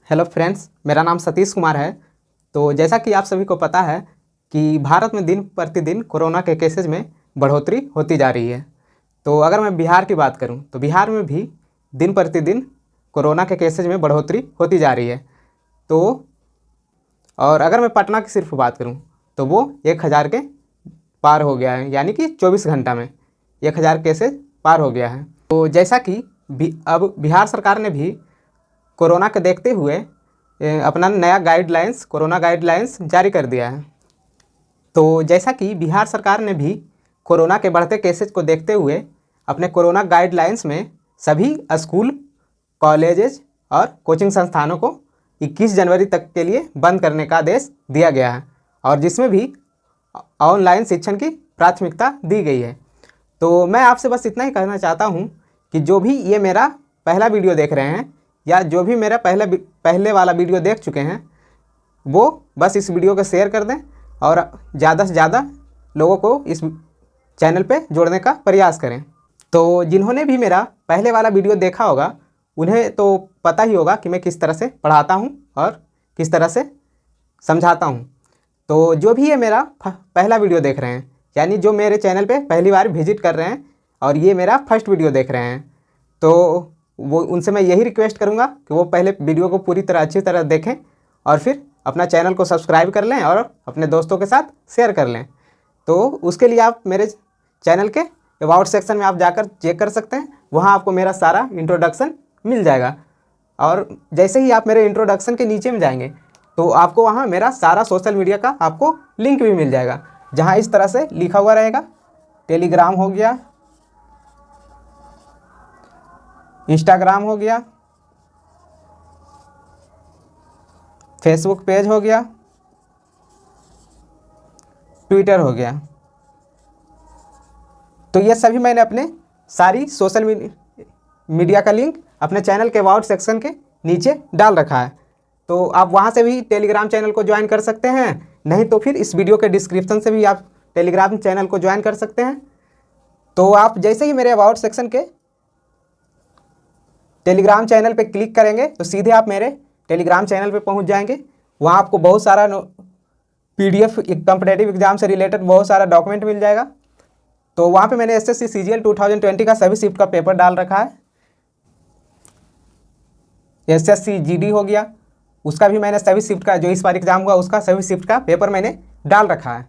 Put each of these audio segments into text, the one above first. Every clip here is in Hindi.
हेलो फ्रेंड्स, मेरा नाम सतीश कुमार है। तो जैसा कि आप सभी को पता है कि भारत में दिन प्रतिदिन कोरोना के केसेज में बढ़ोतरी होती जा रही है। तो अगर मैं बिहार की बात करूं तो बिहार में भी दिन प्रतिदिन कोरोना के केसेज में बढ़ोतरी होती जा रही है। तो और अगर मैं पटना की सिर्फ बात करूं तो वो 1000 के पार हो गया है, यानी कि 24 घंटा में 1000 केसेज पार हो गया है। तो जैसा कि अब बिहार सरकार ने भी कोरोना के देखते हुए अपना नया कोरोना गाइडलाइंस जारी कर दिया है। तो जैसा कि बिहार सरकार ने भी कोरोना के बढ़ते केसेज को देखते हुए अपने कोरोना गाइडलाइंस में सभी स्कूल, कॉलेजेस और कोचिंग संस्थानों को 21 जनवरी तक के लिए बंद करने का आदेश दिया गया है, और जिसमें भी ऑनलाइन शिक्षण की प्राथमिकता दी गई है। तो मैं आपसे बस इतना ही कहना चाहता हूँ कि जो भी ये मेरा पहला वीडियो देख रहे हैं या जो भी मेरा पहले वाला वीडियो देख चुके हैं, वो बस इस वीडियो को शेयर कर दें और ज़्यादा से ज़्यादा लोगों को इस चैनल पे जोड़ने का प्रयास करें। तो जिन्होंने भी मेरा पहले वाला वीडियो देखा होगा उन्हें तो पता ही होगा कि मैं किस तरह से पढ़ाता हूँ और किस तरह से समझाता हूँ। तो जो भी ये मेरा पहला वीडियो देख रहे हैं, यानी जो मेरे चैनल पे पहली बार विजिट कर रहे हैं और ये मेरा फर्स्ट वीडियो देख रहे हैं, तो वो उनसे मैं यही रिक्वेस्ट करूँगा कि वो पहले वीडियो को पूरी तरह अच्छी तरह देखें और फिर अपना चैनल को सब्सक्राइब कर लें और अपने दोस्तों के साथ शेयर कर लें। तो उसके लिए आप मेरे चैनल के अबाउट सेक्शन में आप जाकर चेक कर सकते हैं, वहाँ आपको मेरा सारा इंट्रोडक्शन मिल जाएगा। और जैसे ही आप मेरे इंट्रोडक्शन के नीचे में जाएंगे तो आपको वहाँ मेरा सारा सोशल मीडिया का आपको लिंक भी मिल जाएगा, जहाँ इस तरह से लिखा हुआ रहेगा। टेलीग्राम हो गया, इंस्टाग्राम हो गया, फेसबुक पेज हो गया, ट्विटर हो गया। तो ये सभी मैंने अपने सारी सोशल मीडिया का लिंक अपने चैनल के अबाउट सेक्शन के नीचे डाल रखा है। तो आप वहाँ से भी टेलीग्राम चैनल को ज्वाइन कर सकते हैं, नहीं तो फिर इस वीडियो के डिस्क्रिप्शन से भी आप टेलीग्राम चैनल को ज्वाइन कर सकते हैं। तो आप जैसे ही मेरे अबाउट सेक्शन के टेलीग्राम चैनल पे क्लिक करेंगे तो सीधे आप मेरे टेलीग्राम चैनल पे पहुंच जाएंगे। वहाँ आपको बहुत सारा PDF कॉम्पिटिटिव एग्जाम से रिलेटेड बहुत सारा डॉक्यूमेंट मिल जाएगा। तो वहाँ पे मैंने SSC CGL 2020 का सभी शिफ्ट का पेपर डाल रखा है। SSC GD हो गया, उसका भी मैंने सभी शिफ्ट का, जो इस बार एग्जाम हुआ उसका सभी शिफ्ट का पेपर मैंने डाल रखा है।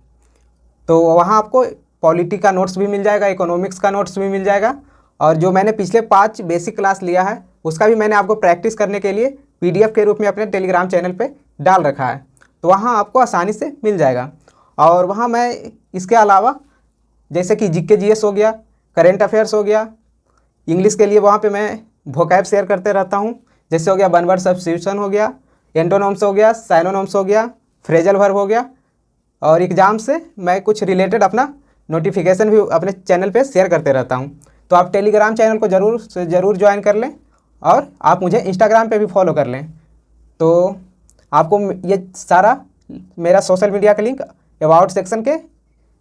तो वहाँ आपको पॉलिटी का नोट्स भी मिल जाएगा, इकोनॉमिक्स का नोट्स भी मिल जाएगा, और जो मैंने पिछले 5 बेसिक क्लास लिया है उसका भी मैंने आपको प्रैक्टिस करने के लिए PDF के रूप में अपने टेलीग्राम चैनल पे डाल रखा है। तो वहाँ आपको आसानी से मिल जाएगा। और वहाँ मैं इसके अलावा जैसे कि GK GS हो गया, करेंट अफेयर्स हो गया, इंग्लिश के लिए वहाँ पे मैं वोकैब शेयर करते रहता हूँ। जैसे हो गया वन वर्ड सब्स्टिट्यूशन हो गया, एंटोनम्स हो गया, साइनोनम्स हो गया, फ्रेजल वर्ब हो गया। और एग्ज़ाम से मैं कुछ रिलेटेड अपना नोटिफिकेशन भी अपने चैनल पे शेयर करते रहता हूँ। तो आप टेलीग्राम चैनल को ज़रूर से ज़रूर ज्वाइन कर लें, और आप मुझे इंस्टाग्राम पे भी फॉलो कर लें। तो आपको ये सारा मेरा सोशल मीडिया का लिंक अबाउट सेक्शन के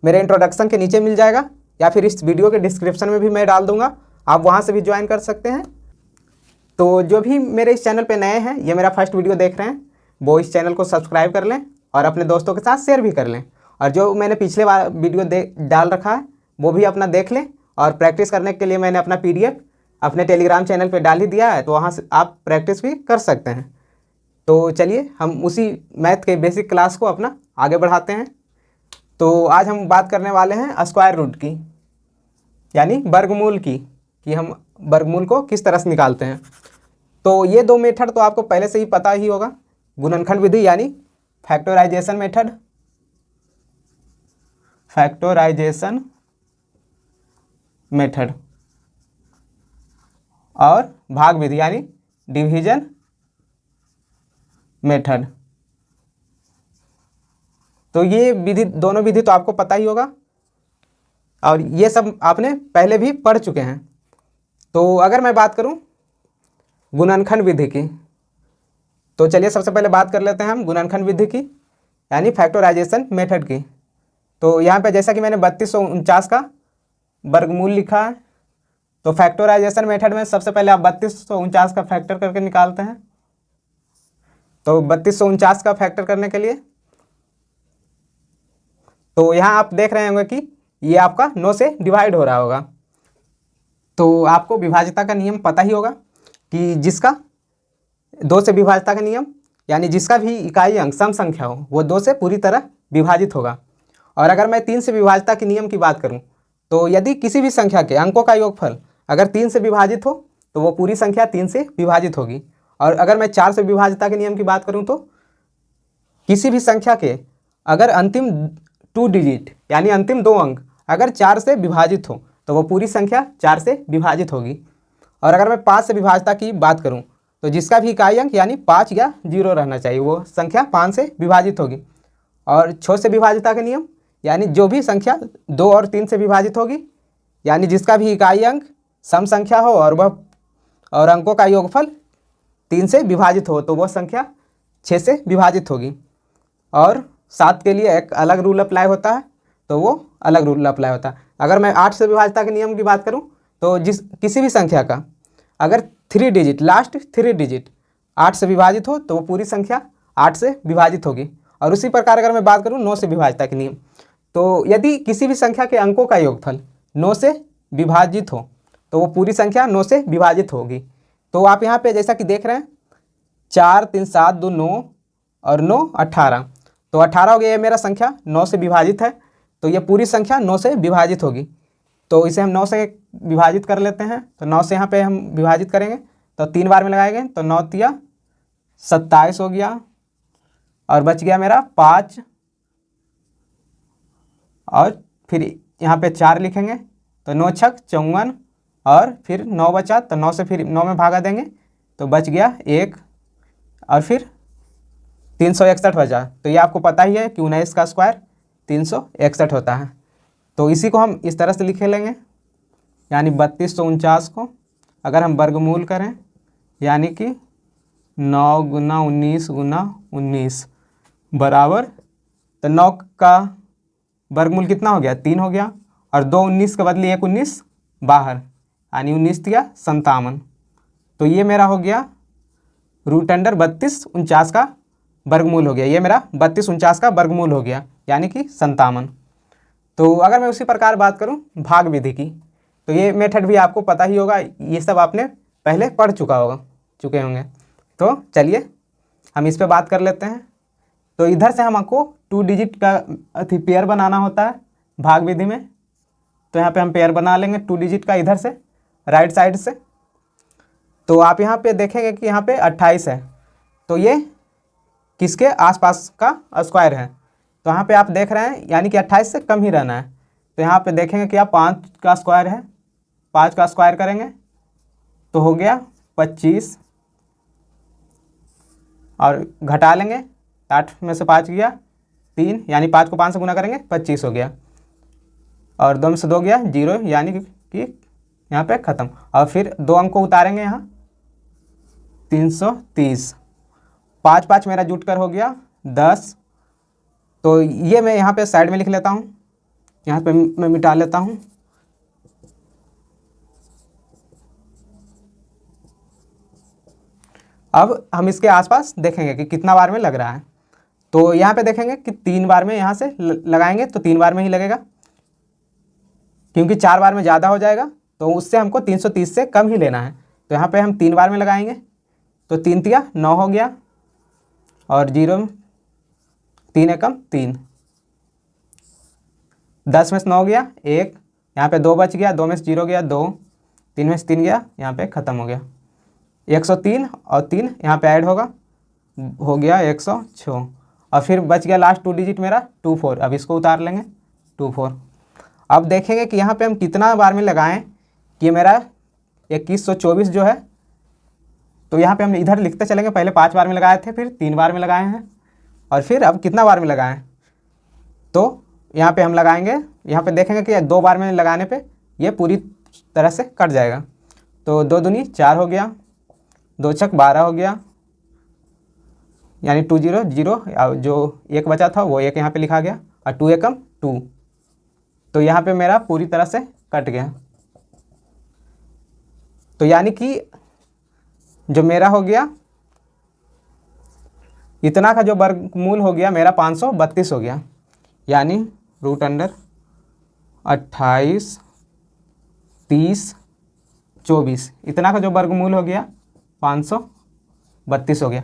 मेरे इंट्रोडक्शन के नीचे मिल जाएगा, या फिर इस वीडियो के डिस्क्रिप्शन में भी मैं डाल दूँगा, आप वहाँ से भी ज्वाइन कर सकते हैं। तो जो भी मेरे इस चैनल पे नए हैं, ये मेरा फर्स्ट वीडियो देख रहे हैं, वो इस चैनल को सब्सक्राइब कर लें और अपने दोस्तों के साथ शेयर भी कर लें। और जो मैंने पिछले वीडियो डाल रखा है वो भी अपना देख लें, और प्रैक्टिस करने के लिए मैंने अपना PDF अपने टेलीग्राम चैनल पे डाल ही दिया है, तो वहाँ से आप प्रैक्टिस भी कर सकते हैं। तो चलिए हम उसी मैथ के बेसिक क्लास को अपना आगे बढ़ाते हैं। तो आज हम बात करने वाले हैं स्क्वायर रूट की, यानी वर्गमूल की, कि हम वर्गमूल को किस तरह से निकालते हैं। तो ये 2 मेथड तो आपको पहले से ही पता ही होगा, गुणनखंड विधि यानी फैक्टराइजेशन मेथड, और भाग विधि यानी डिवीजन मेथड। तो ये विधि, दोनों विधि तो आपको पता ही होगा, और ये सब आपने पहले भी पढ़ चुके हैं। तो अगर मैं बात करूं गुणनखंड विधि की, तो चलिए सबसे पहले बात कर लेते हैं हम गुणनखंड विधि की, यानी फैक्टराइजेशन मेथड की। तो यहाँ पे जैसा कि मैंने 3249 का वर्गमूल लिखा है, तो फैक्टराइजेशन मेथड में सबसे पहले आप 3249 का फैक्टर करके निकालते हैं। तो 3249 का फैक्टर करने के लिए तो यहाँ आप देख रहे होंगे कि ये आपका 9 से डिवाइड हो रहा होगा। तो आपको विभाज्यता का नियम पता ही होगा कि जिसका 2 से विभाज्यता का नियम यानी जिसका भी इकाई अंक सम संख्या हो वो 2 से पूरी तरह विभाजित होगा। और अगर मैं 3 से विभाज्यता के नियम की बात करूं तो यदि किसी भी संख्या के अंकों का योगफल अगर 3 से विभाजित हो तो वो पूरी संख्या 3 से विभाजित होगी। और अगर मैं 4 से विभाज्यता के नियम की बात करूं तो किसी भी संख्या के अगर अंतिम 2 डिजिट यानी अंतिम 2 अंक अगर 4 से विभाजित हो तो वो पूरी संख्या 4 से विभाजित होगी। और अगर मैं 5 से विभाज्यता की बात करूं तो जिसका भी इकाई अंक यानी 5 या 0 रहना चाहिए वो संख्या 5 से विभाजित होगी। और 6 से विभाज्यता के नियम यानी जो भी संख्या 2 और 3 से विभाजित होगी यानी जिसका भी इकाई अंक सम संख्या हो और वह और अंकों का योगफल 3 से विभाजित हो तो वह संख्या 6 से विभाजित होगी। और 7 के लिए एक अलग रूल अप्लाई होता है तो वो अलग रूल अप्लाई होता है। अगर मैं 8 से विभाज्यता के नियम की बात करूं तो किसी भी संख्या का अगर 3 डिजिट लास्ट 3 डिजिट 8 से विभाजित हो तो वो पूरी संख्या 8 से विभाजित होगी। और उसी प्रकार अगर मैं बात करूं 9 से विभाज्यता के नियम तो यदि किसी भी संख्या के अंकों का योगफल 9 से विभाजित हो तो वो पूरी संख्या 9 से विभाजित होगी। तो आप यहाँ पे जैसा कि देख रहे हैं 4 3 7 2 9 और 9 18 तो 18 हो गया। ये मेरा संख्या 9 से विभाजित है तो ये पूरी संख्या 9 से विभाजित होगी। तो इसे हम 9 से विभाजित कर लेते हैं। तो 9 से यहाँ पे हम विभाजित करेंगे तो 3 बार में लगाएंगे तो 9 तिया 27 हो गया और बच गया मेरा 5 और फिर यहाँ पे 4 लिखेंगे तो 9 छक 54 और फिर 9 बचा तो 9 से फिर 9 में भागा देंगे तो बच गया 1 और फिर 361 बचा। तो ये आपको पता ही है कि 19 का स्क्वायर 361 होता है। तो इसी को हम इस तरह से लिखे लेंगे यानी 3249 को अगर हम वर्गमूल करें यानी कि 9 गुना 19 गुना 19 बराबर तो 9 का वर्गमूल कितना हो गया 3 हो गया और 2 19 के बदले 1 19 बाहर यानी 19 दिया 57। तो ये मेरा हो गया √3249 का वर्गमूल हो गया। ये मेरा 3249 का वर्गमूल हो गया यानी कि 57। तो अगर मैं उसी प्रकार बात करूं भाग विधि की तो ये मेथड भी आपको पता ही होगा, ये सब आपने पहले पढ़ चुके होंगे। तो चलिए हम इस पे बात कर लेते हैं। तो इधर से हमको 2 डिजिट का पेयर बनाना होता है भाग विधि में। तो यहाँ पे हम पेयर बना लेंगे 2 डिजिट का इधर से राइट साइड से। तो आप यहाँ पे देखेंगे कि यहाँ पे 28 है तो ये किसके आसपास का स्क्वायर है। तो यहाँ पे आप देख रहे हैं यानी कि 28 से कम ही रहना है। तो यहाँ पे देखेंगे कि आप 5 का स्क्वायर है, 5 का स्क्वायर करेंगे तो हो गया 25 और घटा लेंगे 8 में से 5 गया 3 यानी 5 को 5 से गुना करेंगे 25 हो गया और 2 में से 2 गया 0 यानी कि यहाँ पे ख़त्म। और फिर 2 अंक को उतारेंगे यहाँ 330 5 5 मेरा जुट कर हो गया 10। तो ये मैं यहाँ पे साइड में लिख लेता हूँ, यहाँ पे मैं मिटा लेता हूँ। अब हम इसके आसपास देखेंगे कि कितना बार में लग रहा है। तो यहाँ पे देखेंगे कि 3 बार में यहाँ से लगाएंगे तो 3 बार में ही लगेगा क्योंकि 4 बार में ज़्यादा हो जाएगा तो उससे हमको 330 से कम ही लेना है। तो यहाँ पे हम 3 बार में लगाएंगे तो 3 तिया 9 हो गया और 0 3 एकम 3 10 में से 9 हो गया 1 यहाँ पे 2 बच गया 2 में से 0 गया 2 3 में से 3 गया यहाँ पे ख़त्म हो गया 103 और 3 यहाँ पे ऐड होगा हो गया 106 और फिर बच गया लास्ट 2 डिजिट मेरा 24। अब इसको उतार लेंगे 24। अब देखेंगे कि यहाँ पे हम कितना बार में लगाएं कि मेरा 2124 जो है। तो यहाँ पे हम इधर लिखते चलेंगे, पहले 5 बार में लगाए थे फिर 3 बार में लगाए हैं और फिर अब कितना बार में लगाएं। तो यहाँ पे हम लगाएंगे, यहाँ पे देखेंगे कि 2 बार में लगाने पे ये पूरी तरह से कट जाएगा। तो 2 दूनी 4 हो गया 2 छक 12 हो गया यानी 2 0 0 जो 1 बचा था वो 1 यहाँ पे लिखा गया और 2 एकम 2। तो यहाँ पे मेरा पूरी तरह से कट गया। तो यानी कि जो मेरा हो गया इतना का जो वर्गमूल हो गया मेरा 532 हो गया, यानी √28 30 24, इतना का जो वर्गमूल हो गया 532 हो गया।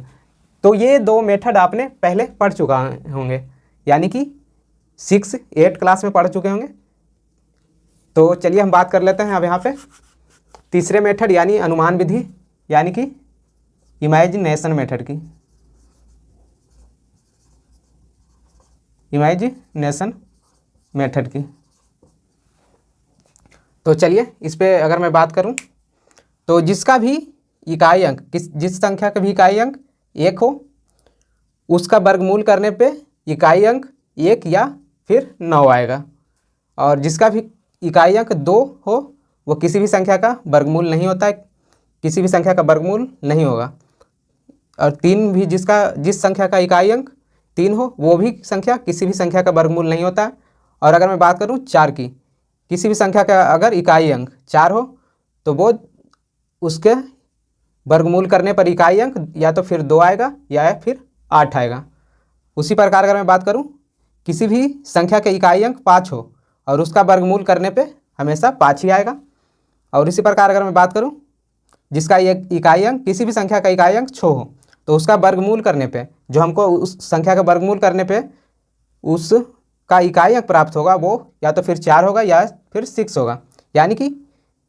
तो ये दो मेथड आपने पहले पढ़ चुका होंगे, यानी कि 6, 8 क्लास में पढ़ चुके होंगे। तो चलिए हम बात कर लेते हैं अब यहाँ पे तीसरे मेथड यानी अनुमान विधि, यानी कि इमेजिनेशन मेथड की। इमेजिनेशन मेथड की। तो चलिए इस पे अगर मैं बात करूं तो जिसका भी इकाई अंक जिस संख्या का भी इकाई अंक 1 हो उसका वर्गमूल करने पे इकाई अंक 1 या फिर 9 आएगा, और जिसका भी इकाई अंक 2 हो वो किसी भी संख्या का वर्गमूल नहीं होता है, किसी भी संख्या का वर्गमूल नहीं होगा। और 3 भी जिस संख्या का इकाई अंक 3 हो वो भी संख्या किसी भी संख्या का वर्गमूल नहीं होता है। और अगर मैं बात करूं 4 की, किसी भी संख्या का अगर इकाई अंक 4 हो तो वो उसके वर्गमूल करने पर इकाई अंक या तो फिर 2 आएगा या फिर 8 आएगा। उसी प्रकार अगर मैं बात करूं किसी भी संख्या के इकाई अंक 5 हो और उसका वर्गमूल करने पे हमेशा 5 ही आएगा। और इसी प्रकार अगर मैं बात करूं जिसका एक इकाई अंक किसी भी संख्या का इकाई अंक 6 हो तो उसका वर्गमूल करने पे जो हमको उस संख्या का वर्गमूल करने पे उसका इकाई अंक प्राप्त होगा वो या तो फिर 4 होगा या फिर 6 होगा। यानी कि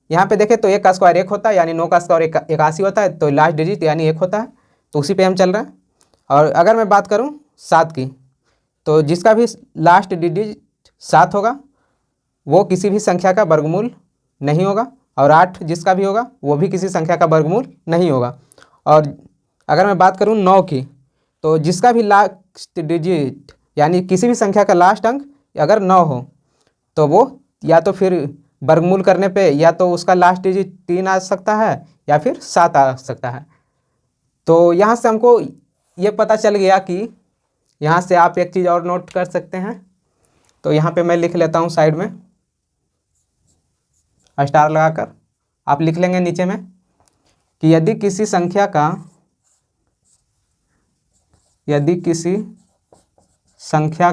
यहाँ पे देखें तो 1 का स्क्वायर 1 होता है, यानी 9 का स्क्वायर 81 होता है, तो लास्ट डिजिट यानी 1 होता है, तो उसी पे हम चल रहे हैं। और अगर मैं बात करूँ 7 की, तो जिसका भी लास्ट डिजिट 7 होगा वो किसी भी संख्या का वर्गमूल नहीं होगा, और 8 जिसका भी होगा वो भी किसी संख्या का वर्गमूल नहीं होगा। और अगर मैं बात करूं 9 की, तो जिसका भी लास्ट डिजिट यानी किसी भी संख्या का लास्ट अंक अगर 9 हो तो वो या तो फिर वर्गमूल करने पे या तो उसका लास्ट डिजिट 3 आ सकता है या फिर 7 आ सकता है। तो यहाँ से हमको ये पता चल गया कि यहाँ से आप एक चीज़ और नोट कर सकते हैं। तो यहाँ पे मैं लिख लेता हूँ साइड में स्टार लगाकर, आप लिख लेंगे नीचे में कि यदि किसी संख्या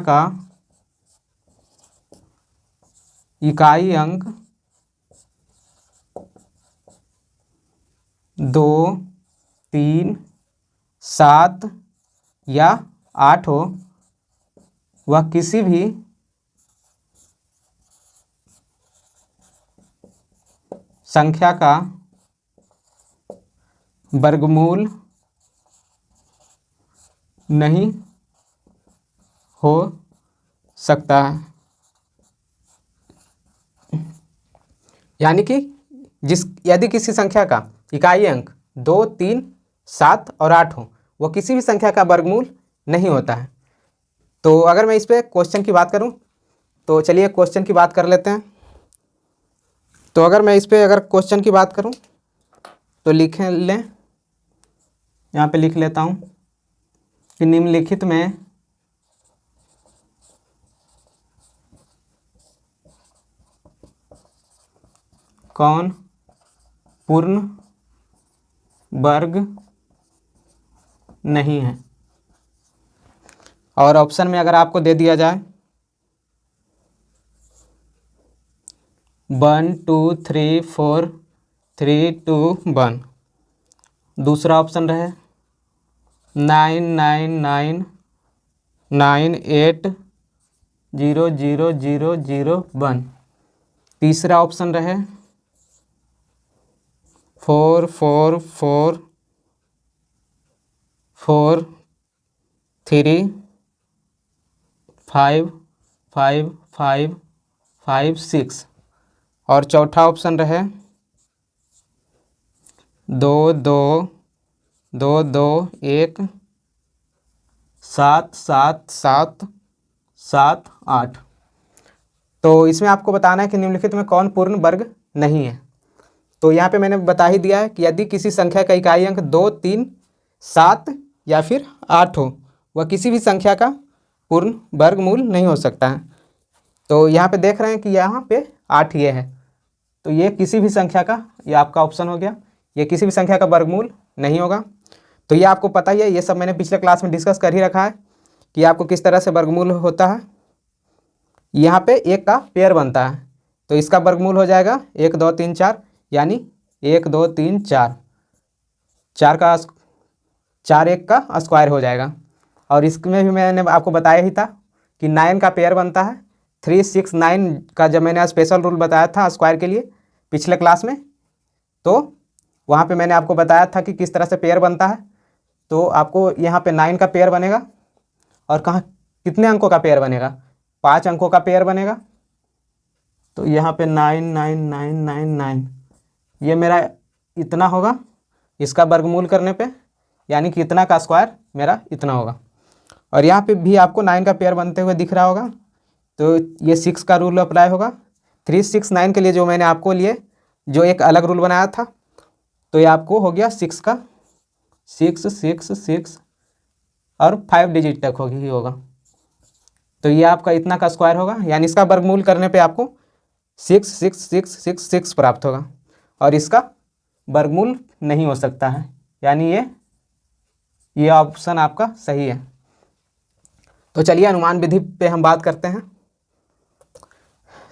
का इकाई अंक 2, 3, 7 या 8 हो वह किसी भी संख्या का वर्गमूल नहीं हो सकता है। यानी कि यदि किसी संख्या का इकाई अंक 2, 3, 7 और 8 हो वो किसी भी संख्या का वर्गमूल नहीं होता है। तो अगर मैं इस पर क्वेश्चन की बात करूं तो चलिए क्वेश्चन की बात कर लेते हैं। तो अगर मैं इस पर अगर क्वेश्चन की बात करूं तो लिख लें, यहाँ पे लिख लेता हूं कि निम्नलिखित में कौन पूर्ण वर्ग नहीं है। और ऑप्शन में अगर आपको दे दिया जाए 1 2 3 4 3 2 1, दूसरा ऑप्शन रहे 9 9 9 9 8 0 0 0 0 1, तीसरा ऑप्शन रहे 4 4 4 4 3 5 5 5 5 6, और चौथा ऑप्शन रहे 2 2 2 2 1 7 7 7 7 8। तो इसमें आपको बताना है कि निम्नलिखित में कौन पूर्ण वर्ग नहीं है। तो यहाँ पे मैंने बता ही दिया है कि यदि किसी संख्या का इकाई अंक 2, 3, 7 या फिर 8 हो वह किसी भी संख्या का पूर्ण वर्गमूल नहीं हो सकता है। तो यहाँ पे देख रहे हैं कि यहाँ पे 8 ये है, तो ये किसी भी संख्या का, ये आपका ऑप्शन हो गया, ये किसी भी संख्या का वर्गमूल नहीं होगा। तो ये आपको पता ही है, ये सब मैंने पिछले क्लास में डिस्कस कर ही रखा है कि आपको किस तरह से वर्गमूल होता है। यहाँ पे एक का पेयर बनता है, तो इसका वर्गमूल हो जाएगा 1 2 3 4, यानी 1 2 3 4, 4 का 4 1 का स्क्वायर हो जाएगा। और इसमें भी मैंने आपको बताया ही था कि 9 का पेयर बनता है। 3 6 9 का जब मैंने स्पेशल रूल बताया था स्क्वायर के लिए पिछले क्लास में, तो वहाँ पे मैंने आपको बताया था कि किस तरह से पेयर बनता है। तो आपको यहाँ पे 9 का पेयर बनेगा, और कहाँ कितने अंकों का पेयर बनेगा, 5 अंकों का पेयर बनेगा। तो यहाँ पे 9 9 9 9 9, ये मेरा इतना होगा इसका वर्गमूल करने पे, यानी कि इतना का स्क्वायर मेरा इतना होगा। और यहाँ पे भी आपको 9 का पेयर बनते हुए दिख रहा होगा, तो ये 6 का रूल अप्लाई होगा। 3 6 9 के लिए जो मैंने आपको लिए जो एक अलग रूल बनाया था, तो ये आपको हो गया 6 का 6 6 6 और 5 डिजिट तक होगा। तो ये आपका इतना का स्क्वायर होगा, यानी इसका वर्गमूल करने पे आपको 6 6 6 6 6 प्राप्त होगा, और इसका वर्गमूल नहीं हो सकता है, यानी ये ऑप्शन आपका सही है। तो चलिए अनुमान विधि पे हम बात करते हैं।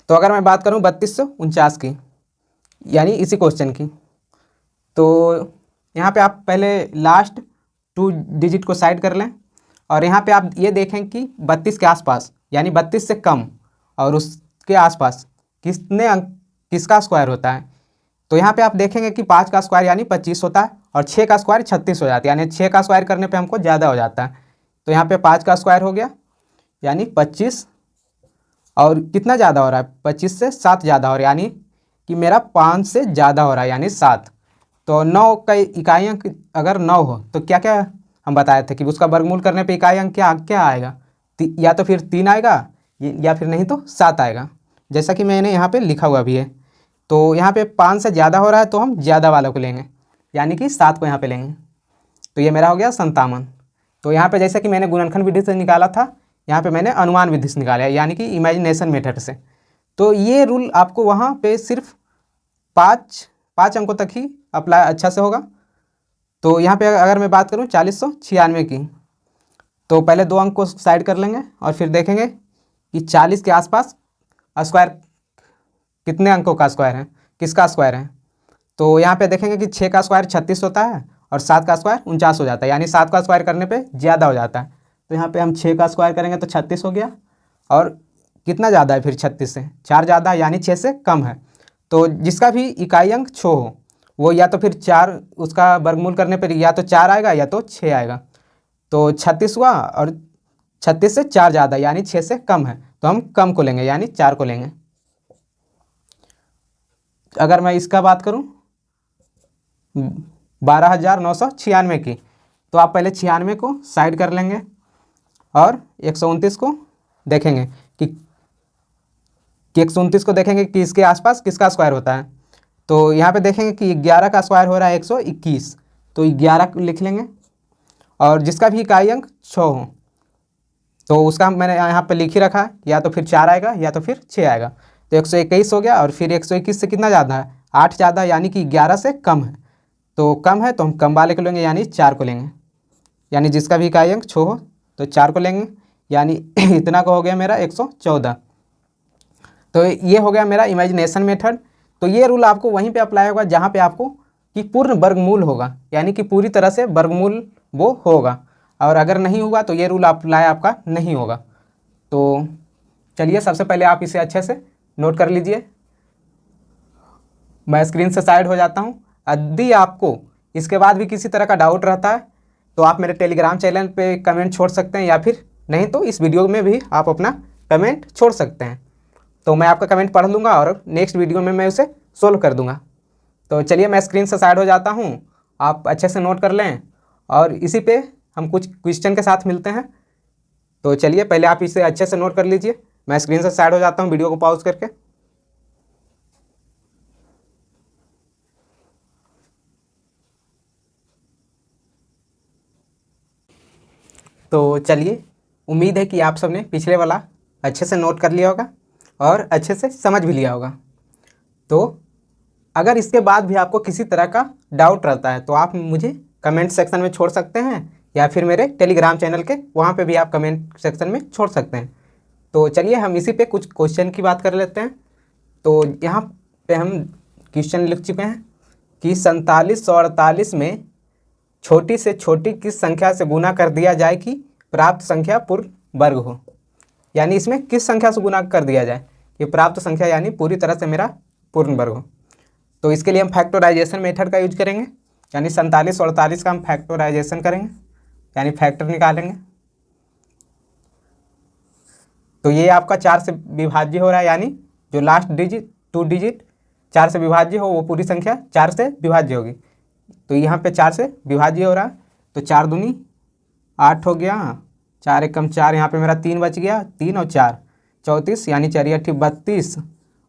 तो अगर मैं बात करूं 3249 की, यानी इसी क्वेश्चन की, तो यहाँ पे आप पहले लास्ट 2 डिजिट को साइड कर लें, और यहाँ पे आप ये देखें कि 32 के आसपास, यानी 32 से कम और उसके आसपास कितने अंक किसका स्क्वायर होता है। तो यहाँ पे आप देखेंगे कि 5 का स्क्वायर यानी 25 होता है, और 6 का स्क्वायर 36 हो जाता है, यानी 6 का स्क्वायर करने पे हमको ज़्यादा हो जाता है। तो यहाँ पे 5 का स्क्वायर हो गया, यानी 25, और कितना ज़्यादा हो रहा है, 25 से 7 ज़्यादा हो रहा है, यानी कि मेरा 5 से ज़्यादा हो रहा है, यानी 7। तो 9 का इकाई अंक अगर 9 हो तो क्या क्या हम बताए थे कि उसका वर्गमूल करने पे इकाई अंक क्या क्या आएगा, या तो फिर 3 आएगा, या फिर नहीं तो 7 आएगा, जैसा कि मैंने यहाँ पे लिखा हुआ भी है। तो यहाँ पे 5 से ज़्यादा हो रहा है तो हम ज़्यादा वालों को लेंगे, यानी कि 7 को यहाँ पे लेंगे। तो ये मेरा हो गया 57। तो यहाँ पे जैसे कि मैंने गुणनखंड विधि से निकाला था, यहाँ पे मैंने अनुमान विधि से निकाला है, यानी कि इमेजिनेशन मेथड से। तो ये रूल आपको वहाँ पे सिर्फ 5 अंकों तक ही अप्लाई अच्छा से होगा। तो यहाँ पे अगर मैं बात करूँ 4096 की, तो पहले 2 अंक को साइड कर लेंगे और फिर देखेंगे कि 40 के आसपास स्क्वायर कितने अंकों का स्क्वायर है, किसका स्क्वायर है। तो यहाँ पे देखेंगे कि 6 का स्क्वायर 36 होता है, और 7 का स्क्वायर 49 हो जाता है, यानी 7 का स्क्वायर करने पे ज़्यादा हो जाता है। तो यहाँ पे हम 6 का स्क्वायर करेंगे तो 36 हो गया, और कितना ज़्यादा है फिर 36 से 4 ज़्यादा, यानी 6 से कम है। तो जिसका भी इकाई अंक 6 हो वो या तो फिर 4, उसका वर्गमूल करने पर या तो 4 आएगा या तो 6 आएगा। तो 36 हुआ, और 36 से 4 ज़्यादा यानी 6 से कम है, तो हम कम को लेंगे, यानी 4 को लेंगे। अगर मैं इसका बात करूं 12,996 की, तो आप पहले 96 को साइड कर लेंगे और 129 को देखेंगे कि 129 को देखेंगे कि इसके आसपास किसका स्क्वायर होता है। तो यहाँ पे देखेंगे कि 11 का स्क्वायर हो रहा है 121, तो 11 लिख लेंगे, और जिसका भी इकाई अंक 6 हो तो उसका मैंने यहाँ पे लिख ही रखा है, या तो फिर 4 आएगा या तो फिर 6 आएगा। तो 121 हो गया, और फिर 121 से कितना ज़्यादा है, 8 ज़्यादा, यानी कि 11 से कम है। तो कम है तो हम कम वाले को लेंगे, यानी 4 को लेंगे, यानी जिसका भी इकाई अंक 6 हो तो 4 को लेंगे, यानी इतना को हो गया मेरा 114। तो ये हो गया मेरा इमेजिनेशन मेथड। तो ये रूल आपको वहीं पे अप्लाई होगा जहाँ पे आपको कि पूर्ण वर्गमूल होगा, यानी कि पूरी तरह से वर्गमूल वो होगा, और अगर नहीं हुआ तो ये रूल अप्लाई आपका नहीं होगा। तो चलिए सबसे पहले आप इसे अच्छे से नोट कर लीजिए। मैं स्क्रीन से साइड हो जाता हूँ। यदि आपको इसके बाद भी किसी तरह का डाउट रहता है तो आप मेरे टेलीग्राम चैनल पे कमेंट छोड़ सकते हैं, या फिर नहीं तो इस वीडियो में भी आप अपना कमेंट छोड़ सकते हैं। तो मैं आपका कमेंट पढ़ लूँगा और नेक्स्ट वीडियो में मैं उसे सोल्व कर दूँगा। तो चलिए मैं स्क्रीन से साइड हो जाता हूँ, आप अच्छे से नोट कर लें, और इसी पे हम कुछ क्वेश्चन के साथ मिलते हैं। तो चलिए पहले आप इसे अच्छे से नोट कर लीजिए। मैं स्क्रीन से साइड हो जाता हूँ वीडियो को पॉज करके। तो चलिए, उम्मीद है कि आप सबने पिछले वाला अच्छे से नोट कर लिया होगा और अच्छे से समझ भी लिया होगा। तो अगर इसके बाद भी आपको किसी तरह का डाउट रहता है तो आप मुझे कमेंट सेक्शन में छोड़ सकते हैं, या फिर मेरे टेलीग्राम चैनल के वहाँ पे भी आप कमेंट सेक्शन में छोड़ सकते हैं। तो चलिए हम इसी पे कुछ क्वेश्चन की बात कर लेते हैं। तो यहाँ पे हम क्वेश्चन लिख चुके हैं कि 47 और 48 में छोटी से छोटी किस संख्या से गुना कर दिया जाए कि प्राप्त संख्या पूर्ण वर्ग हो। यानी इसमें किस संख्या से गुना कर दिया जाए कि प्राप्त संख्या यानी पूरी तरह से मेरा पूर्ण वर्ग हो। तो इसके लिए हम फैक्टराइजेशन मेथड का यूज करेंगे, यानी 47 और 48 का हम फैक्टराइजेशन करेंगे, यानी फैक्टर निकालेंगे। तो ये आपका 4 से विभाज्य हो रहा है, यानी जो लास्ट डिजिट 2 डिजिट 4 से विभाज्य हो वो पूरी संख्या 4 से विभाज्य होगी। तो यहाँ पे 4 से विभाज्य हो रहा है, तो 4 दूनी 8 हो गया, 4 एकम 4, यहाँ पे मेरा 3 बच गया, 3 और 4 34, यानी 4 8 32,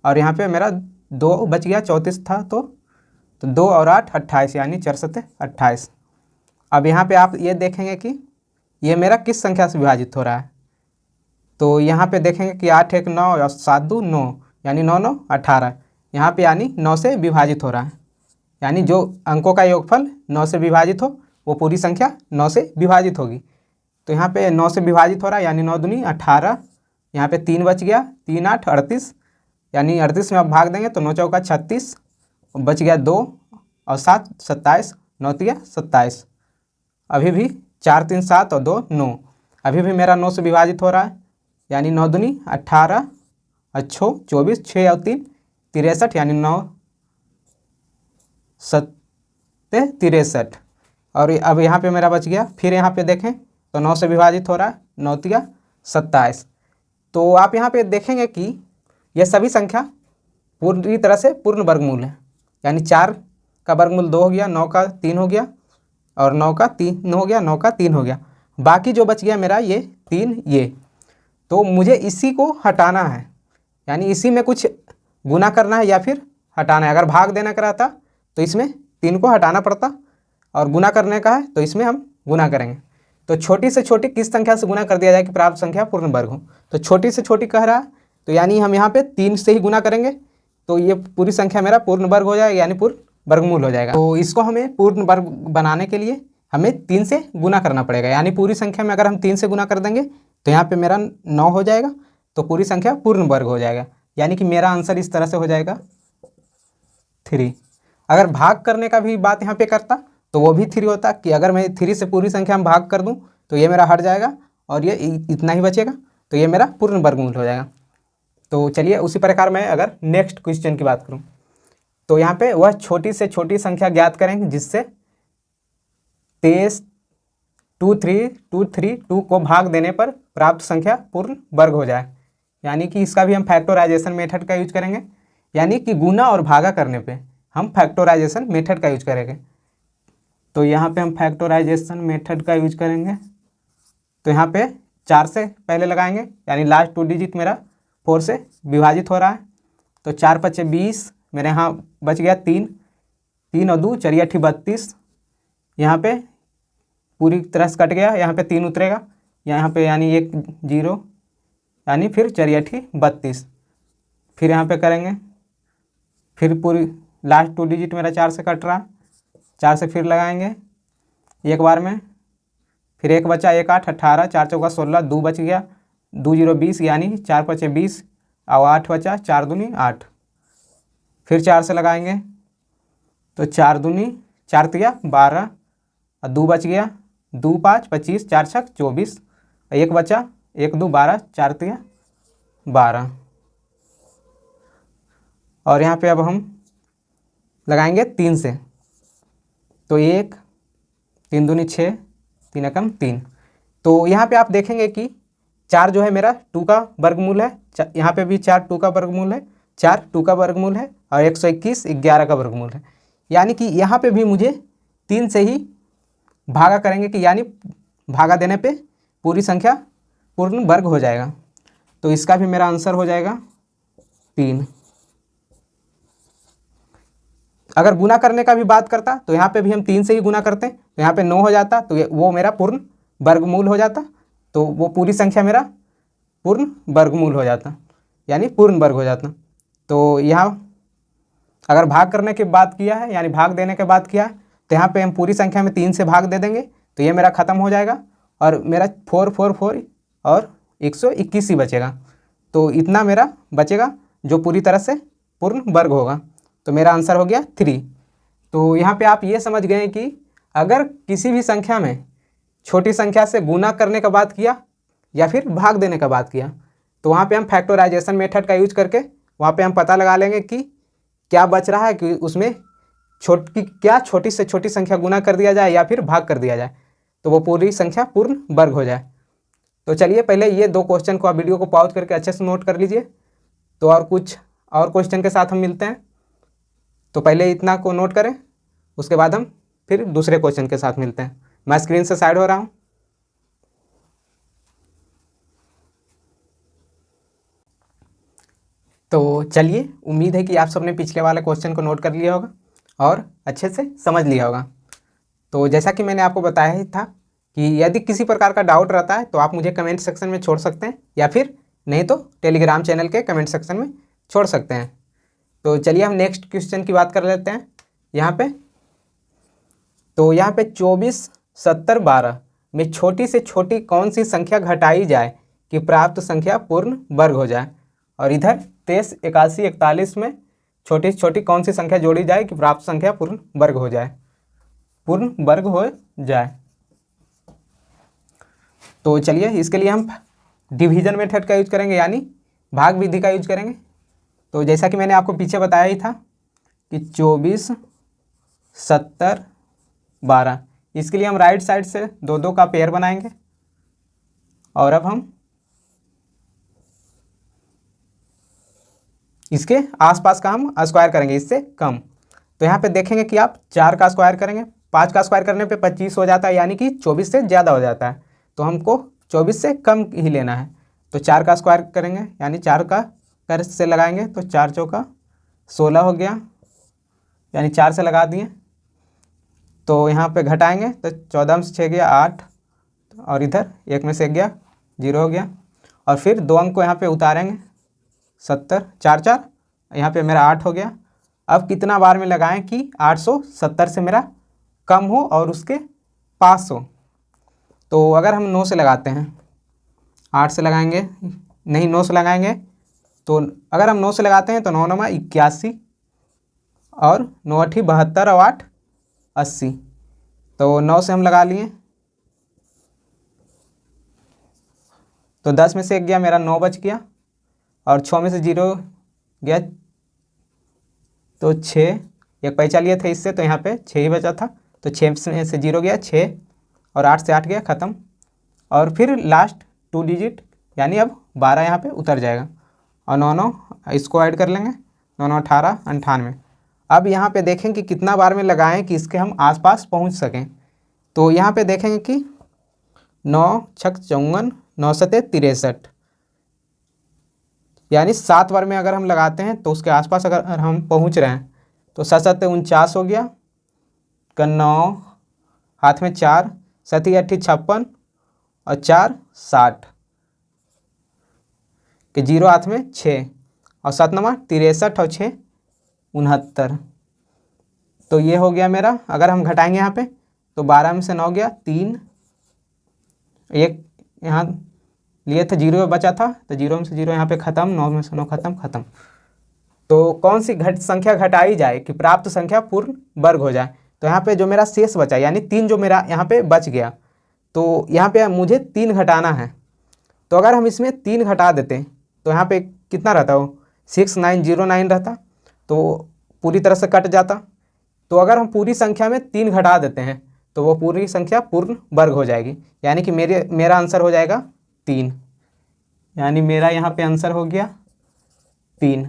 और यहाँ पे मेरा 2 बच गया, 34 था तो 2 और 8 28, यानी 4 7 28। अब यहाँ पे आप ये देखेंगे कि ये मेरा किस संख्या से विभाजित हो रहा है। तो यहाँ पे देखेंगे कि 8 1 9 और 7 2 9, यानी 9 9 18, यहाँ पे यानी 9 से विभाजित हो रहा है। यानी जो अंकों का योगफल 9 से विभाजित हो वो पूरी संख्या 9 से विभाजित होगी। तो यहाँ पे 9 से विभाजित हो रहा है, यानी 9 दूनी 18, यहाँ पे 3 बच गया, 3 8 38, यानी 38 में आप भाग देंगे तो 9 चौका 36, बच गया 2 और 7 27, 9 तिया 27। अभी भी 4 3 7 और 2 9, अभी भी मेरा 9 से विभाजित हो रहा है, यानी 9 दूनी 18 और 6 24, 6 और 3 63, यानी 9 7 63। और अब यहाँ पे मेरा बच गया, फिर यहाँ पे देखें तो 9 से विभाजित हो रहा है, 9 तिया 27। तो आप यहाँ पे देखेंगे कि यह सभी संख्या पूरी तरह से पूर्ण वर्गमूल है, यानी 4 का वर्गमूल 2 हो गया, 9 का 3 हो गया, और 9 का 3 हो गया, 9 का 3 हो गया। बाकी जो बच गया मेरा ये 3 ये, तो मुझे इसी को हटाना है, यानी इसी में कुछ गुना करना है या फिर हटाना है। अगर भाग देना का रहता तो इसमें 3 को हटाना पड़ता, और गुना करने का है तो इसमें हम गुना करेंगे। तो छोटी से छोटी किस संख्या से गुना कर दिया जाए कि प्राप्त संख्या पूर्ण वर्ग हो। तो छोटी से छोटी कह रहा है, तो यानी हम यहाँ पे 3 से ही गुना करेंगे तो ये पूरी संख्या मेरा पूर्ण वर्ग हो जाएगा, यानी पूर्ण वर्गमूल हो जाएगा। तो इसको हमें पूर्ण वर्ग बनाने के लिए हमें 3 से गुना करना पड़ेगा, यानी पूरी संख्या में अगर हम 3 से गुना कर देंगे तो यहाँ पे मेरा 9 हो जाएगा, तो पूरी संख्या पूर्ण वर्ग हो जाएगा, यानी कि मेरा आंसर इस तरह से हो जाएगा 3। अगर भाग करने का भी बात यहाँ पे करता तो वो भी 3 होता, कि अगर मैं 3 से पूरी संख्या में भाग कर दूँ तो ये मेरा हट जाएगा और ये इतना ही बचेगा, तो ये मेरा पूर्ण वर्गमूल हो जाएगा। तो चलिए उसी प्रकार मैं अगर नेक्स्ट क्वेश्चन की बात करूँ तो यहाँ पे वह छोटी से छोटी संख्या ज्ञात करेंगे जिससे 23 2 3 2 3 2 को भाग देने पर प्राप्त संख्या पूर्ण वर्ग हो जाए। यानी कि इसका भी हम फैक्टराइजेशन मेथड का यूज करेंगे, यानी कि गुना और भागा करने पे हम फैक्टराइजेशन मेथड का यूज करेंगे। तो यहाँ पे हम फैक्टराइजेशन मेथड का यूज करेंगे, तो यहाँ पे 4 से पहले लगाएंगे, यानी लास्ट 2 डिजिट मेरा 4 से विभाजित हो रहा है। तो 4 5 20, मेरे यहाँ बच गया 3, 3 और 2 4 8 32, यहाँ पे पूरी तरह से कट गया, यहाँ पे 3 उतरेगा, यहाँ पे यानी 1 0, यानी फिर 4 8 32, फिर यहाँ पे करेंगे, फिर पूरी लास्ट 2 डिजिट मेरा 4 से कट रहा है, 4 से फिर लगाएंगे एक बार में, फिर 1 बचा, 1 8 18, 4 चौका 16, 2 बच गया, 2 0 20, यानी 4 5 20 और 8 बचा, 4 दूनी 8, फिर 4 से लगाएंगे तो 4 दूनी 4 तिया 12 और 2 बच गया, 2 5 25, 4 6 24, 1 बचा, 1 2 12, 4 तिया 12। और यहाँ पे अब हम लगाएंगे 3 से, तो 1 3 दूनी 6, 3 एकम 3। तो यहाँ पे आप देखेंगे कि 4 जो है मेरा 2 का वर्गमूल है, यहाँ पे भी 4 2 का वर्गमूल है, 4 2 का वर्गमूल है, और 121 11 का वर्गमूल है। यानी कि यहाँ पे भी मुझे 3 से ही भागा करेंगे, कि यानी भागा देने पे पूरी संख्या पूर्ण वर्ग हो जाएगा। तो इसका भी मेरा आंसर हो जाएगा 3। अगर गुना करने का भी बात करता तो यहाँ पे भी हम 3 से ही गुना करते हैं, तो यहाँ पे 9 हो जाता, तो वो मेरा पूर्ण वर्गमूल हो जाता, तो वो पूरी संख्या मेरा पूर्ण वर्गमूल हो जाता, यानी पूर्ण वर्ग हो जाता। तो यहाँ अगर भाग करने की बात किया है, यानी भाग देने की बात किया है, तो यहाँ पे हम पूरी संख्या में 3 से भाग दे देंगे तो ये मेरा ख़त्म हो जाएगा और मेरा 444 और 121 ही बचेगा। तो इतना मेरा बचेगा जो पूरी तरह से पूर्ण वर्ग होगा। तो मेरा आंसर हो गया 3। तो यहाँ पे आप ये समझ गए कि अगर किसी भी संख्या में छोटी संख्या से गुना करने का बात किया या फिर भाग देने का बात किया तो वहाँ पे हम फैक्टराइजेशन मेथड का यूज करके वहाँ पे हम पता लगा लेंगे कि क्या बच रहा है, कि उसमें छोटी से छोटी संख्या गुना कर दिया जाए या फिर भाग कर दिया जाए तो वो पूरी संख्या पूर्ण वर्ग हो जाए। तो चलिए पहले ये 2 क्वेश्चन को आप वीडियो को पॉज करके अच्छे से नोट कर लीजिए। तो और कुछ और क्वेश्चन के साथ हम मिलते हैं। तो पहले इतना को नोट करें, उसके बाद हम फिर दूसरे क्वेश्चन के साथ मिलते हैं। मैं स्क्रीन से साइड हो रहा हूँ। तो चलिए, उम्मीद है कि आप सबने पिछले वाले क्वेश्चन को नोट कर लिया होगा और अच्छे से समझ लिया होगा। तो जैसा कि मैंने आपको बताया ही था कि यदि किसी प्रकार का डाउट रहता है तो आप मुझे कमेंट सेक्शन में छोड़ सकते हैं या फिर नहीं तो टेलीग्राम चैनल के कमेंट सेक्शन में छोड़ सकते हैं। तो चलिए हम नेक्स्ट क्वेश्चन की बात कर लेते हैं यहाँ पे। तो यहाँ पे 24, 70, 12 में छोटी से छोटी कौन सी संख्या घटाई जाए कि प्राप्त संख्या पूर्ण वर्ग हो जाए, और इधर 23, 81, 41 में छोटी से छोटी कौन सी संख्या जोड़ी जाए कि प्राप्त संख्या पूर्ण वर्ग हो जाए, पूर्ण वर्ग हो जाए। तो चलिए इसके लिए हम डिवीजन मेथड का यूज करेंगे, यानी भाग विधि का यूज करेंगे। तो जैसा कि मैंने आपको पीछे बताया ही था कि 24, 70, 12, इसके लिए हम राइट साइड से 2-2 का पेयर बनाएंगे और अब हम इसके आसपास का हम स्क्वायर करेंगे, इससे कम। तो यहाँ पे देखेंगे कि आप 4 का स्क्वायर करेंगे, 5 का स्क्वायर करने पे 25 हो जाता है, यानी कि 24 से ज़्यादा हो जाता है। तो हमको 24 से कम ही लेना है। तो 4 का स्क्वायर करेंगे, यानी 4 का कर से लगाएंगे तो 4 चौका 16 हो गया, यानी 4 से लगा दिए। तो यहाँ पे घटाएंगे तो 14 में से 6 गया 8, और इधर 1 में से 1 गया 0 हो गया, और फिर 2 अंक को यहाँ पे उतारेंगे 70, 4 4, यहाँ पे मेरा 8 हो गया। अब कितना बार में लगाएं कि 870 से मेरा कम हो और उसके पास हो। तो अगर हम 9 से लगाते हैं, 8 से लगाएंगे नहीं, 9 से लगाएंगे। तो अगर हम 9 से लगाते हैं तो 9 9 81 और 9 8 72 और 8 80। तो 9 से हम लगा लिए तो 10 में से 1 गया, मेरा 9 बच गया, और 6 में से 0 गया तो 6, एक पैसा लिए थे इससे तो यहाँ पे 6 ही बचा था। तो 6 में से 0 गया 6, और 8 से 8 गया, ख़त्म। और फिर लास्ट 2 डिजिट यानी अब 12 यहाँ पे उतर जाएगा, और 9 9 इसको ऐड कर लेंगे, 9 9 18 98। अब यहाँ पे देखें कि कितना बार में लगाएं कि इसके हम आसपास पहुँच सकें। तो यहाँ पे देखेंगे कि 9 छक 54, 9 सते 63, यानी 7 बार में अगर हम लगाते हैं तो उसके आसपास अगर हम पहुँच रहे हैं तो 7 7 49 हो गया, का 9 हाथ में 4, 7 8 56 और 4 60 के 0 हाथ में 6, और 7 9 63 और 6 69। तो ये हो गया मेरा। अगर हम घटाएंगे यहाँ पे तो 12 में से 9 गया 3, एक यहाँ लिए थे 0 बचा था तो 0 में से 0 यहाँ पे ख़त्म, 9 में से 9 ख़त्म। तो कौन सी संख्या घटाई जाए कि प्राप्त संख्या पूर्ण वर्ग हो जाए। तो यहाँ पे जो मेरा शेष बचा यानी 3 जो मेरा यहाँ पे बच गया, तो यहाँ पे मुझे 3 घटाना है। तो अगर हम इसमें 3 घटा देते तो यहाँ पे कितना रहता, वो 6909 रहता, तो पूरी तरह से कट जाता। तो अगर हम पूरी संख्या में 3 घटा देते हैं तो वो पूरी संख्या पूर्ण वर्ग हो जाएगी, यानी कि मेरा आंसर हो जाएगा 3, यानी मेरा यहाँ पे आंसर हो गया 3।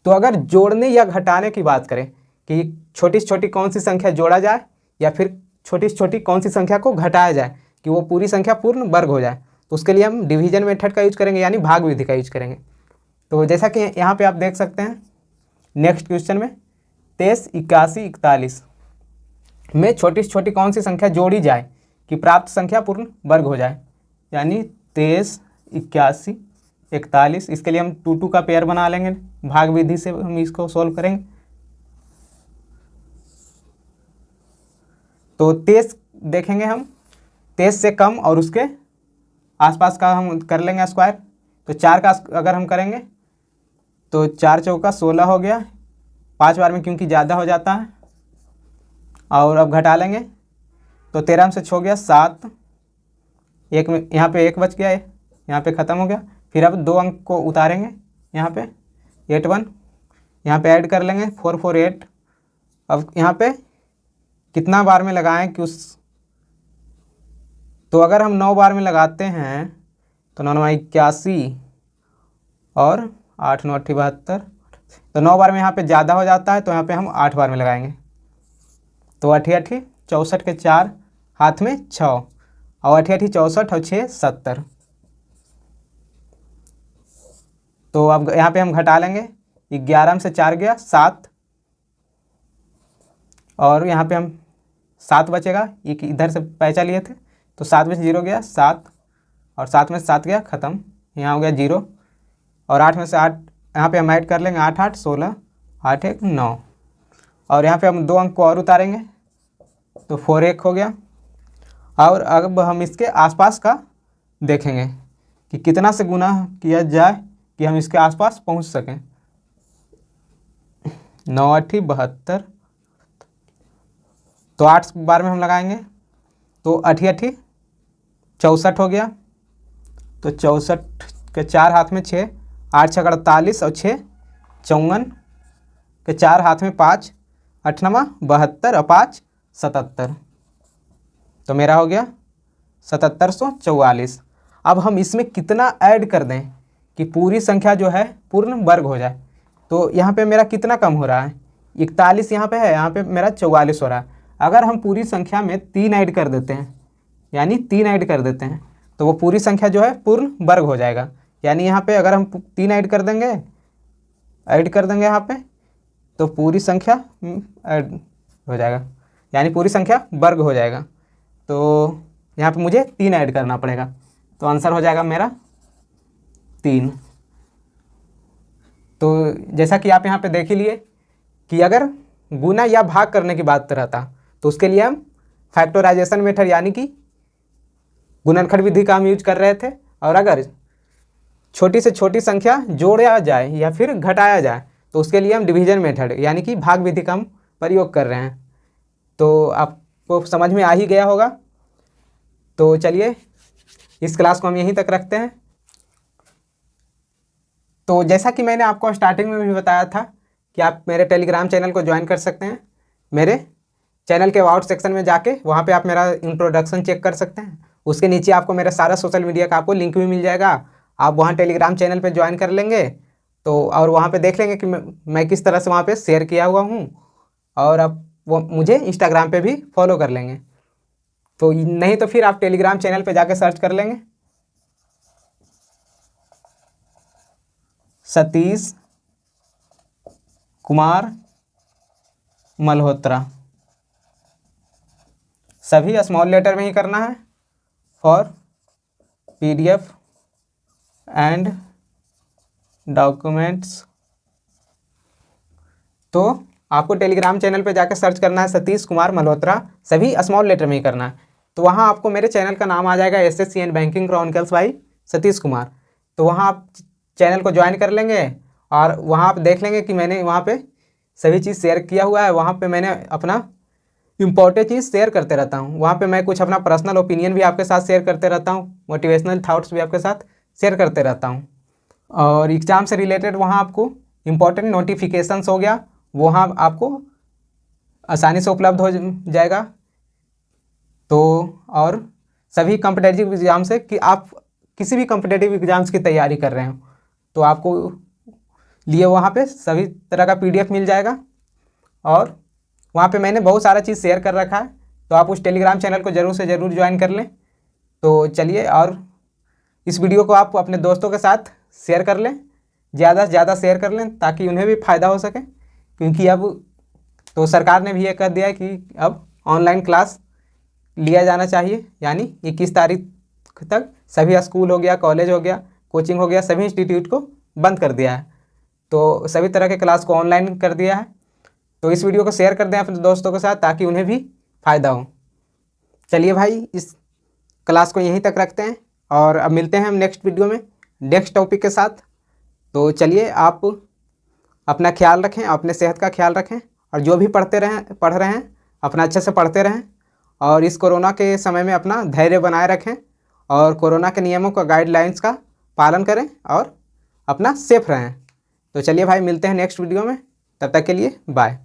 तो अगर जोड़ने या घटाने की बात करें कि छोटी से छोटी कौन सी संख्या जोड़ा जाए या फिर छोटी से छोटी कौन सी संख्या को घटाया जाए कि वो पूरी संख्या पूर्ण वर्ग हो जाए, तो उसके लिए हम डिवीजन मेथड का यूज करेंगे, यानी भाग विधि का यूज करेंगे। तो जैसा कि यहाँ पे आप देख सकते हैं नेक्स्ट क्वेश्चन में 23, 81, 41 में छोटी से छोटी कौन सी संख्या जोड़ी जाए कि प्राप्त संख्या पूर्ण वर्ग हो जाए, यानी 23, 81, 41। इसके लिए हम 2 का पेयर बना लेंगे, भाग विधि से हम इसको सोल्व करेंगे। तो 23 देखेंगे हम, 23 से कम और उसके आसपास का हम कर लेंगे स्क्वायर। तो 4 का अगर हम करेंगे तो 4 चौका 16 हो गया, 5 बार में क्योंकि ज़्यादा हो जाता है। और अब घटा लेंगे तो 13 में से 6 गया 7, एक में यहाँ पे 1 बच गया, यहाँ पे ख़त्म हो गया। फिर अब 2 अंक को उतारेंगे, यहाँ पे 81, यहाँ पे ऐड कर लेंगे 4 4 8। अब यहाँ पे कितना बार में लगाएं कि उस, तो अगर हम 9 बार में लगाते हैं तो 9 9 81 और 8 9 72, तो 9 बार में यहाँ पे ज़्यादा हो जाता है, तो यहाँ पे हम 8 बार में लगाएंगे। तो 8 8 64 के 4 हाथ में 6 और 8 8 64 और 6 70। तो अब यहाँ पे हम घटा लेंगे, 11 में से 4 गया 7, और यहाँ पे हम 7 बचेगा, एक इधर से पैसा लिए थे तो 7 में से 0 गया 7, और 7 में से 7 गया ख़त्म, यहाँ हो गया 0। और 8 में से 8 यहाँ पे हम ऐड कर लेंगे, 8 8 16, 8 1 9, और यहाँ पे हम 2 अंक को और उतारेंगे तो 4 1 हो गया। और अब हम इसके आसपास का देखेंगे कि कितना से गुना किया जाए कि हम इसके आसपास पहुँच सकें। 9 8 72, तो 8 बार में हम लगाएंगे तो 8 8 64 हो गया। तो 64 के 4 हाथ में 6, 8 6 48 और 6 54 के 4 हाथ में 5, 8 9 72 और 5 77, तो मेरा हो गया 7744। अब हम इसमें कितना ऐड कर दें कि पूरी संख्या जो है पूर्ण वर्ग हो जाए। तो यहाँ पे मेरा कितना कम हो रहा है, 41 यहाँ पे है, यहाँ पे मेरा 44 हो रहा है। अगर हम पूरी संख्या में 3 ऐड कर देते हैं, यानी 3 ऐड कर देते हैं, तो वो पूरी संख्या जो है पूर्ण वर्ग हो जाएगा। यानी यहाँ पे अगर हम 3 ऐड कर देंगे यहाँ पे, तो पूरी संख्या ऐड हो जाएगा, यानी पूरी संख्या वर्ग हो जाएगा। तो यहाँ पे मुझे 3 ऐड करना पड़ेगा, तो आंसर हो जाएगा मेरा 3। तो जैसा कि आप यहाँ पे देख ही लिए कि अगर गुना या भाग करने की बात रहता तो उसके लिए हम फैक्टराइजेशन मेथड यानी कि गुणनखंड विधि का हम यूज कर रहे थे, और अगर छोटी से छोटी संख्या जोड़ा जाए या फिर घटाया जाए तो उसके लिए हम डिवीजन मेथड यानी कि भाग विधि का हम प्रयोग कर रहे हैं। तो आपको समझ में आ ही गया होगा। तो चलिए इस क्लास को हम यहीं तक रखते हैं। तो जैसा कि मैंने आपको स्टार्टिंग में भी बताया था कि आप मेरे टेलीग्राम चैनल को ज्वाइन कर सकते हैं। मेरे चैनल के अबाउट सेक्शन में जाके वहाँ पे आप मेरा इंट्रोडक्शन चेक कर सकते हैं। उसके नीचे आपको मेरा सारा सोशल मीडिया का आपको लिंक भी मिल जाएगा। आप वहाँ टेलीग्राम चैनल पे ज्वाइन कर लेंगे तो और वहाँ पे देख लेंगे कि मैं किस तरह से वहाँ पे शेयर किया हुआ हूँ, और आप वो मुझे इंस्टाग्राम पे भी फॉलो कर लेंगे। तो नहीं तो फिर आप टेलीग्राम चैनल पे जाके सर्च कर लेंगे सतीश कुमार मल्होत्रा, सभी स्मॉल लेटर में ही करना है, फॉर PDF एंड डॉक्यूमेंट्स। तो आपको टेलीग्राम चैनल पे जाकर सर्च करना है सतीश कुमार मल्होत्रा, सभी स्मॉल लेटर में ही करना है। तो वहाँ आपको मेरे चैनल का नाम आ जाएगा SSC and banking chronicles by Satish Kumar. तो वहाँ आप चैनल को ज्वाइन कर लेंगे और वहाँ आप देख लेंगे कि मैंने वहाँ पे सभी चीज़ शेयर किया हुआ है। वहाँ पे मैंने अपना इम्पोर्टेंट चीज़ शेयर करते रहता हूँ। वहाँ पे मैं कुछ अपना पर्सनल ओपिनियन भी आपके साथ शेयर करते रहता हूँ, मोटिवेशनल थाट्स भी आपके साथ शेयर करते रहता हूँ। और एग्ज़ाम से रिलेटेड वहाँ आपको इम्पोर्टेंट नोटिफिकेशंस हो गया, वहाँ आपको आसानी से उपलब्ध हो जाएगा। तो और सभी कॉम्पिटिटिव एग्ज़ाम से कि आप किसी भी कॉम्पिटिटिव एग्ज़ाम्स की तैयारी कर रहे हो तो आपको लिए वहाँ पे सभी तरह का PDF मिल जाएगा। और वहाँ पे मैंने बहुत सारा चीज़ शेयर कर रखा है, तो आप उस टेलीग्राम चैनल को ज़रूर से ज़रूर ज्वाइन कर लें। तो चलिए, और इस वीडियो को आप अपने दोस्तों के साथ शेयर कर लें, ज़्यादा से ज़्यादा शेयर कर लें ताकि उन्हें भी फ़ायदा हो सके। क्योंकि अब तो सरकार ने भी ये कह दिया है कि अब ऑनलाइन क्लास लिया जाना चाहिए, यानी 21 तारीख तक सभी स्कूल हो गया, कॉलेज हो गया, कोचिंग हो गया, सभी इंस्टीट्यूट को बंद कर दिया है। तो सभी तरह के क्लास को ऑनलाइन कर दिया है। तो इस वीडियो को शेयर कर दें अपने दोस्तों के साथ ताकि उन्हें भी फ़ायदा हो। चलिए भाई, इस क्लास को यहीं तक रखते हैं और अब मिलते हैं हम नेक्स्ट वीडियो में नेक्स्ट टॉपिक के साथ। तो चलिए, आप अपना ख्याल रखें, अपने सेहत का ख्याल रखें और जो भी पढ़ रहे हैं अपना अच्छे से पढ़ते रहें और इस कोरोना के समय में अपना धैर्य बनाए रखें और कोरोना के नियमों का गाइडलाइंस का पालन करें और अपना सेफ रहें। तो चलिए भाई, मिलते हैं नेक्स्ट वीडियो में, तब तक के लिए बाय।